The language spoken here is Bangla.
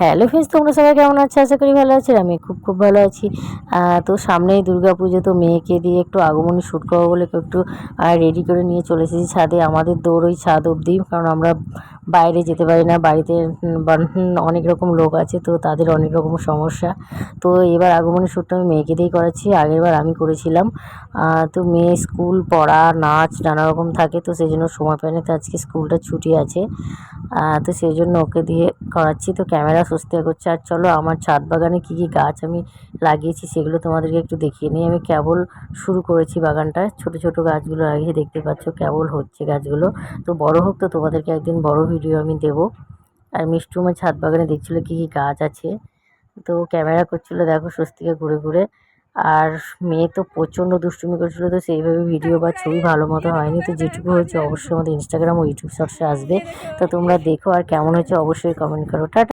হ্যালো ফ্রেন্ডস, তোমরা সবাই কেমন আছো? আশা করি ভালো আছো। আমি খুব খুব ভালো আছি। তো সামনেই দুর্গাপুজো, তো মেয়েকে দিয়ে একটু আগমনী শ্যুট করবো বলে একটু রেডি করে নিয়ে চলে এসেছি ছাদে। আমাদের দৌড় ওই ছাদ অবধি, কারণ আমরা বাইরে যেতে পারি না। বাড়িতে অনেক রকম লোক আছে, তো তাদের অনেক রকম সমস্যা। তো এবার আগমনী শ্যুটটা আমি মেয়েকে দিয়েই করাচ্ছি। আগেরবার আমি করেছিলাম। তো মেয়ে স্কুল, পড়া, নাচ নানা রকম থাকে, তো সেই জন্য সময় পায় না। তো আজকে স্কুলটা ছুটি আছে, তো সেই জন্য ওকে দিয়ে করাচ্ছি। তো ক্যামেরা সুস্থ করছে। আর চলো আমার ছাদ বাগানে কী কী গাছ আমি লাগিয়েছি সেগুলো তোমাদেরকে একটু দেখিয়ে নিই। আমি কেবল শুরু করেছি বাগানটা, ছোট ছোট গাছগুলো লাগিয়ে, দেখতে পাচ্ছ কেবল হচ্ছে গাছগুলো। তো বড় হোক, তো তোমাদেরকে একদিন বড় ভিডিও আমি দেবো। আর মিষ্টু আমার ছাদ বাগানে দেখছিলো কী কী গাছ আছে, তো ক্যামেরা করছিলো দেখো স্বস্তিকা ঘুরে ঘুরে। আর মেয়ে তো প্রচণ্ড দুষ্টুমি করছিলো, তো সেইভাবে ভিডিও বা ছবি ভালো মতো হয়নি। তো যেটুকু হয়েছে অবশ্যই আমাদের ইনস্টাগ্রাম ও ইউটিউব শর্টসে আসবে, তো তোমরা দেখো। আর কেমন হয়েছে অবশ্যই কমেন্ট করো। টাটা।